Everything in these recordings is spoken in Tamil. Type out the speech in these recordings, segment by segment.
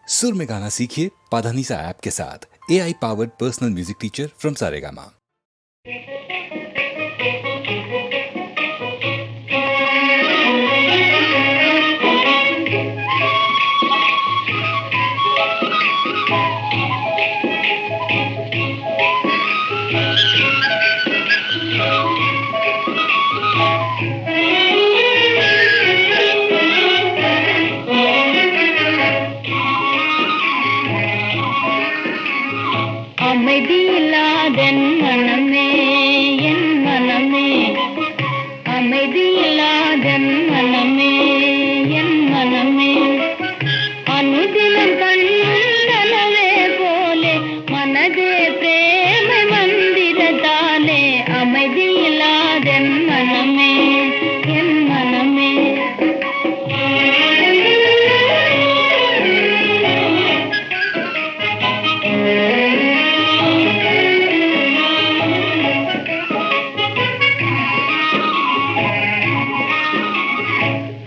सुर में गाना सीखिए पाधानीसा ऐप के साथ। AI powered personal music teacher from Saregama. அமைதியில்லாதென் மனமே என் மனமே, அமைதியில்லாதென் மனமே என் மனமே, அனுதினம் கண்ணனவே போலே மனதே பிரேமை மந்திரத்தாலே, அமைதியில்லாதென் மனமே என் மனமே.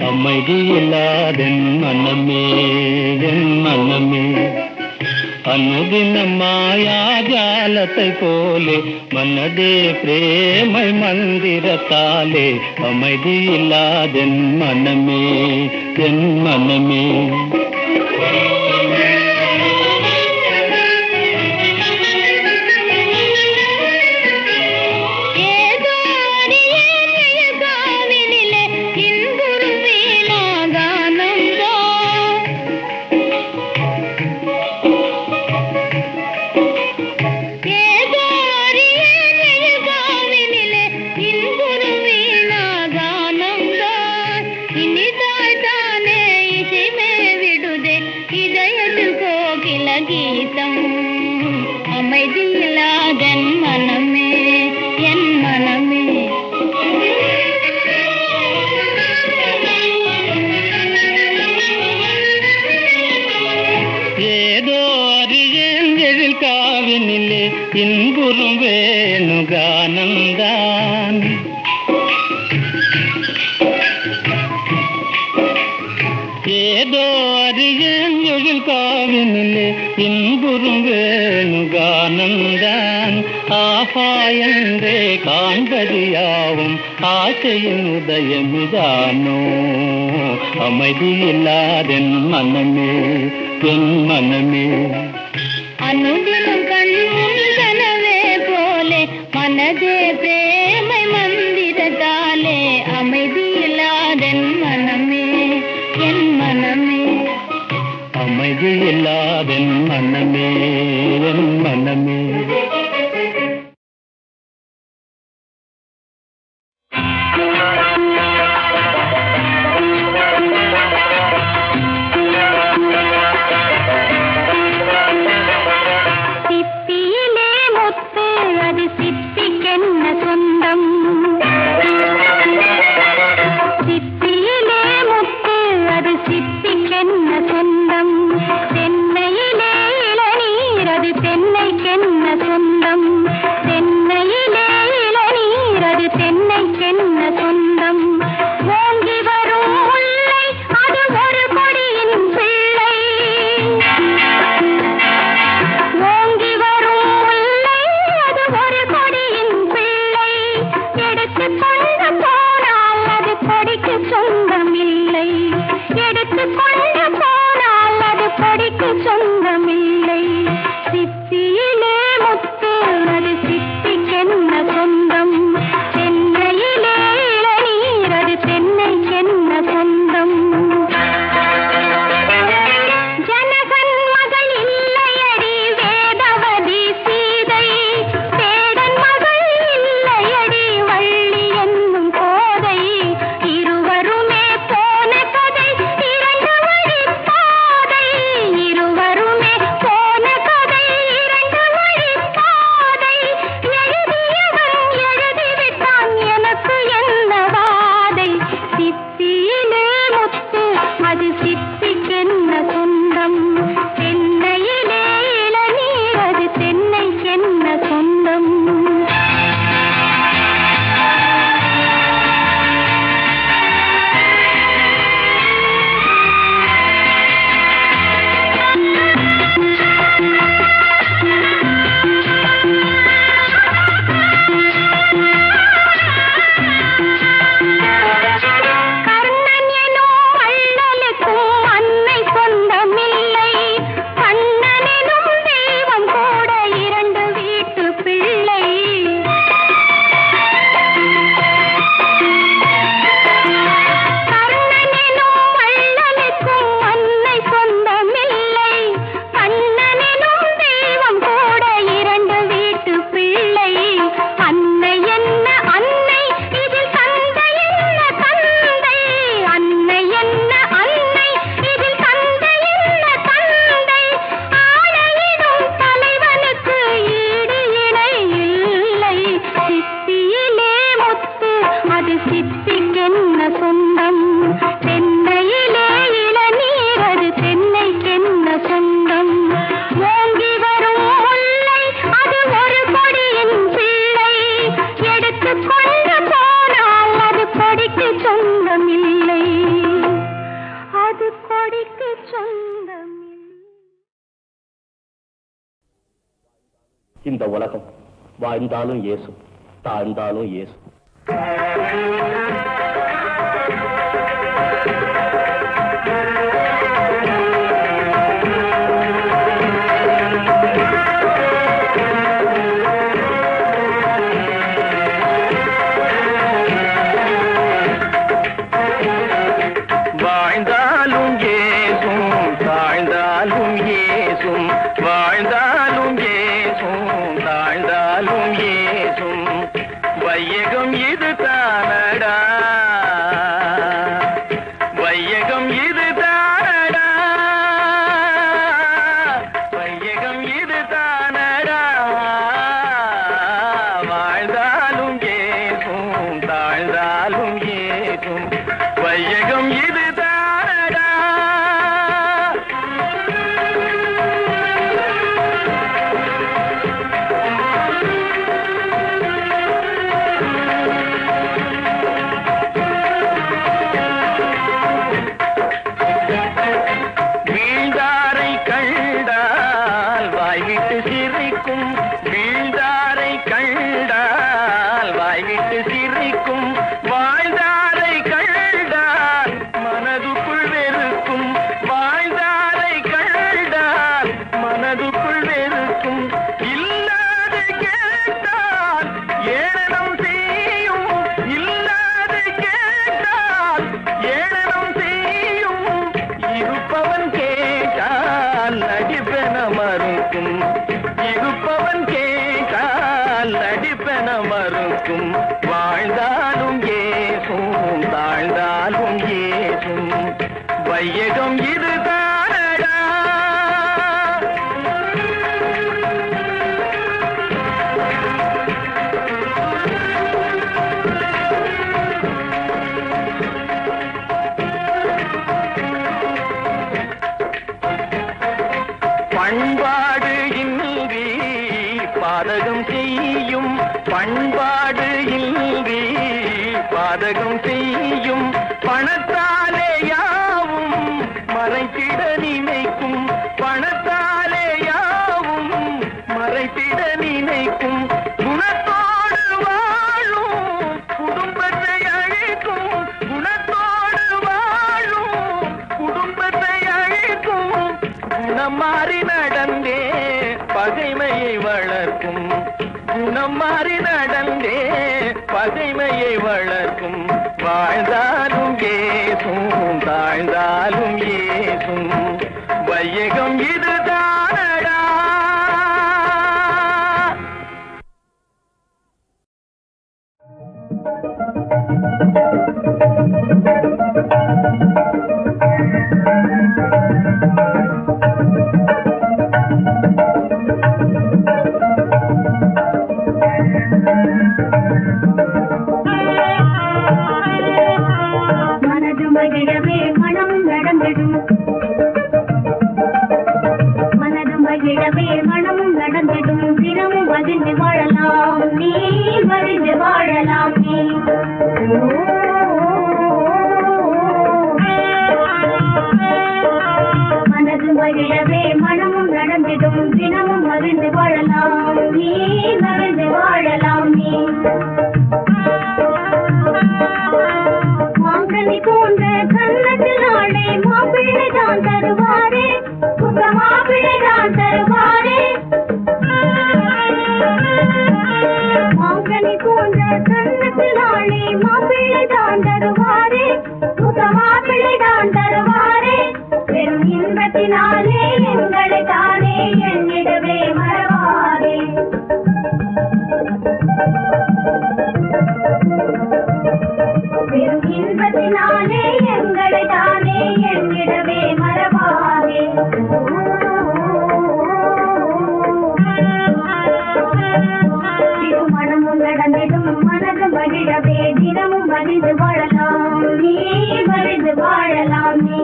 அமைதியில்லாதென் மனமே என் மனமே, அனுதினம் மாயாஜாலத்தை போலே மனதே பிரேமை மந்திரத்தாலே, அமைதியில்லாதென் மனமே என் மனமே. அமைதியில்லாதென் மனமே என் மனமே. ஏதோ அறியேன் எழில் காவினிலே இன்புறும் வேணுகானந்தான், ஏதோ அறியேன் எழில் காவினிலே இன்புறும் வேணுகானந்தான், ஆஹா என்றே காண்பது யாவும் ஆசையின் உதயமிதானோ, அமைதியில்லாதென் மனமே என் மனமே. அனுதினம் கண்முன் கனவே போலே மனதே பிரேமை மந்திரத்தாலே, அமைதியில்லாதென் மனமே என் மனமே. அமைதியில்லாதென் மனமே என் மனமே. சிப்பியிலே முத்து அது சிப்பிக்கென்ன சொந்தம், சிப்பியிலே முத்து அது சிப்பிக்கென்ன சொந்தம், தென்னையிலே இளநீர் அது தென்னைக்கென்ன சொந்தம், தென்னையிலே இளநீர் அது தென்னைக்கென்ன சொந்தம், ஓங்கி வரும் முல்லை அது ஒரு கொடியின் பிள்ளை, ஓங்கி வரும் முல்லை அது ஒரு கொடியின் பிள்ளை, எடுத்துக் கொண்டு போனால் அது கொடிக்கு சொந்தமில்லை, எடுத்துக் கொண்டு போனால் அது கொடிக்கு சொந்தமில்லை, சிப்பியிலே முத்து அது சிப்பிக்கென்ன சொந்தம், தென்னையிலே இளநீர் அது தென்னைக்கென்ன சொந்தம். ஜனகன் மகள் இல்லையடி வேதவதி சீதை, வேடன் மகள் இல்லையடி வள்ளி என்னும் கோதை, இருவருமே போன கதை இரண்டு வழி பாதை, இருவருமே இந்த உலகம் வாழ்ந்தாலும் இயேசு, தாழ்ந்தாலும் இயேசு. வாழ்ந்தாலும் இயேசும், தாழ்ந்தாலும் இயேசும், வாழ்ந்தாலும் இயேசும், தாழ்ந்தாலும் இயேசும், வையகம் இது தானடா, வையகம் இது தானடா, வையகம் இது தானடா, வாழ்ந்தாலும் இயேசும், தாழ்ந்தாலும் இயேசும், வையகம் இது தானடா. வீழ்ந்தாரை கண்டால் வாய்விட்டு சிரிக்கும், வீழ்ந்தாரை கண்டால் வாய்விட்டு சிரிக்கும், வாழ்ந்தாரை கண்டால் மனதுக்குள் வெறுக்கும், வாழ்ந்தாரை கண்டால் மனதுக்குள் வெறுக்கும், இல்லாது கேட்டால் ஏளனம் செய்யும், இல்லாது கேட்டால் ஏளனம் செய்யும், இருப்பவன் கேட்டால் நடிப்பென மறுக்கும், இருப்பவன் கேட்டால் நடிப்பென மறுக்கும், வாழ்ந்தாலும் ஏசும், தாழ்ந்தாலும் ஏசும், வையகம் இது தானடா. பண்பாடு இன்றி பாதகம் செய்யும், பண்பாடு இன்றி பாதகம் செய்யும், பணத்தாலே யாவும் மறைத்திட நினைக்கும், பணத்தாலே யாவும் மறைத்திட நினைக்கும், குணத்தோடு வாழும் குடும்பத்தை அழிக்கும், குணத்தோடு வாழும் குடும்பத்தை அழிக்கும், குணம் மாறி நடந்தே பகைமையை வளர்க்கும், குணம் மாறி நடந்தே பகைமையை வளர்க்கும், வாழ்ந்தாலும் ஏசும், தாழ்ந்தாலும் ஏசும், வையகம் இது தானடா. மனது மகிழவே மனம் நடந்திடும், மனது மகிழவே மனம் நடந்திடும், தினமும் மகிழ்ந்து வாழலாம் நீ, மகிழ்ந்து வாழலாம் நீ. மனது மகிழவே மனமும் நடந்திடும், தினமும் மகிழ்ந்து வாழலாம் நீ, மகிழ்ந்து வாழலாம் நீ. மாங்கனி போன்ற கன்னத்தில் ஆளே மாப்பிள்ளை தான் தருவாரே, உங்க மாப்பிள்ளை தான் தருவாரே. மாங்கனி போன்ற கன்னத்தில் ஆளே மாப்பிள்ளை தான் தருவாரே, உங்க மாப்பிள்ளை தான் தருவாரே. பெரும் இன்பத்தினாலே எங்களை தானே எண்ணிடவே மறவாதே. பெரும் இன்பத்தினாலே எங்களை தானே எண்ணிடவே மறவாதே. திருமணமும் நடந்திடும் மனது மகிழவே, தினமும் மகிழ்ந்து வாழலாம் நீ, மகிழ்ந்து வாழலாம் நீ.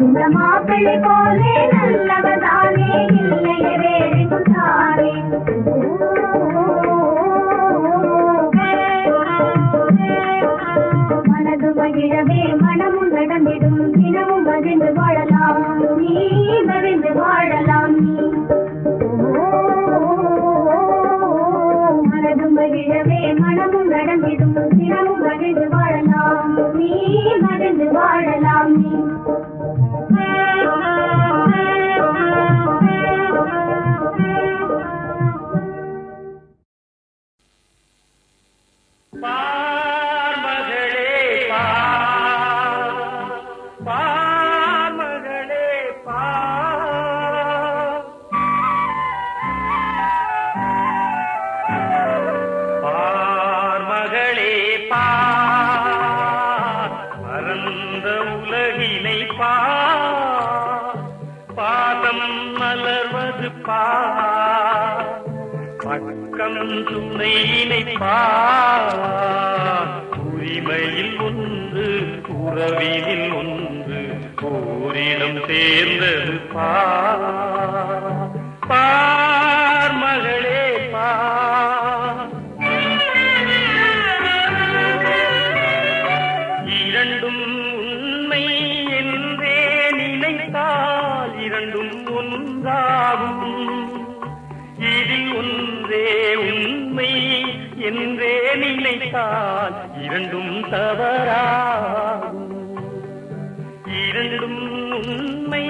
இந்த மாப்பிள்ளை போலே நல்லவதானே இல்லையே வேறெங்கும் தானே. மனது மகிழவே மனமும் நடந்திடும் தினமும் மகிழ்ந்து வாழலாம் நீ மகிழ்ந்து வாழலாம் நீ. மனது மகிழவே மனமும் நடந்திடும் தினமும் மகிழ்ந்து வாழலாம் நீ மகிழ்ந்து வாழலாம் நீ. உரிமையில் ஒன்று உறவினில் ஒன்று ஓரிடம் சேர்ந்தது பார் மகளே பார். இரண்டும் உண்மை என்றே நினைத்தால் இரண்டும் ஒன்றாகும். இதில் ஒன்றே உண்மை என்றே நினைத்தால் இரண்டும் தவறாகும். இரண்டும் உண்மை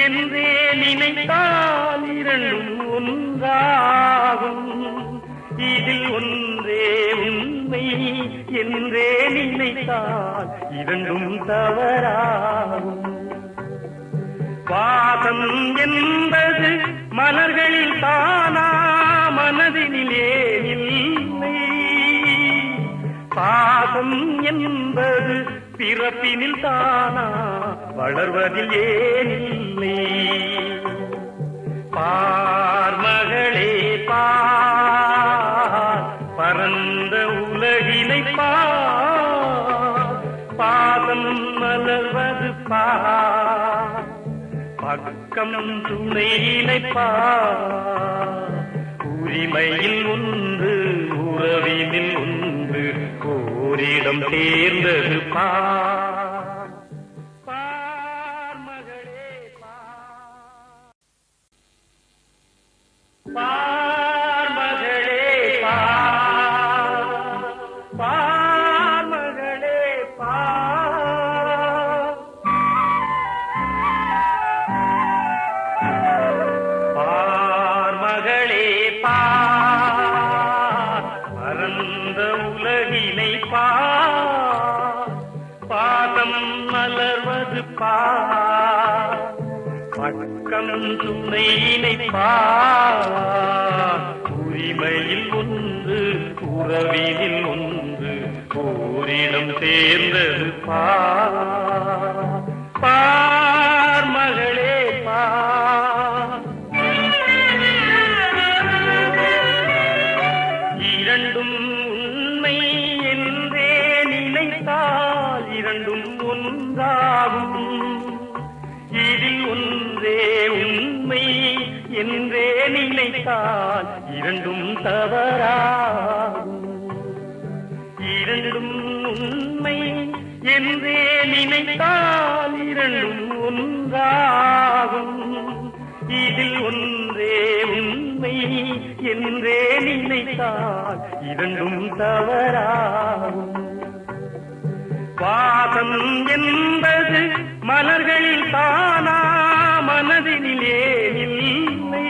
என்றே நினைத்தால் இரண்டும் ஒன்றாகும். இதில் ஒன்றே உண்மை என்றே நினைத்தால் இரண்டும் தவறாகும். பாசம் என்பது மலர்களில் தானா மனதினிலே இல்லை. பாசம் என்பது பிறப்பினில் தானா வளர்வதில் ஏனில்லை. பார் மகளே பார் பரந்த உலகினை பார். பாசம் மலர்வது பார் பக்கம் துணையினை பார். உரிமையில் ஒன்று உறவினில் ஒன்று ஓரிடம் சேர்ந்தது பார். பார் மகளே பார். பார் மகளே பார். பார் மகளே பார். பார் மகளே பார் பரந்த உலகினை பார். பாதம் மலர்வது பார் பக்கம் துணையினை பார். உரிமையில் ஒன்று உறவினில் ஒன்று ஓரிடம் சேர்ந்தது பார். பார் மகளே பார். இரண்டும் உண்மை என்றே நினைத்தால் இரண்டும் ஒன்றாகும். இதில் ஒன்றே உண்மை என்றே நினைத்தால் இரண்டும் தவறாகும். இரண்டும் உண்மை என்றே நினைத்தால் இரண்டும் ஒன்றாகும். இதில் ஒன்றே உண்மை என்றே நினைத்தால் இரண்டும் தவறாகும். பாசம் என்பது மலர்களில் தானா மனதினிலே இல்லை.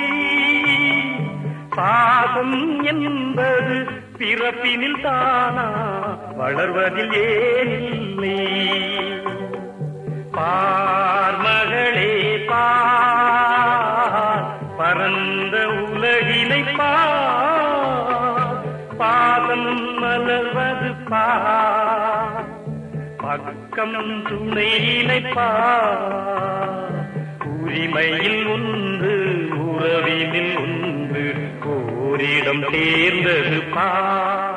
பாசம் என்பது பிறப்பினில் தானா வளர்வதில் ஏனில்லை. பார் மகளே பார் பரந்த உலகினை பார். பாதம் மலர்வது பார் பக்கம் துணையினை பார். உரிமையில் ஒன்று உறவினில் ஒன்று ஓரிடம் சேர்ந்தது பார்.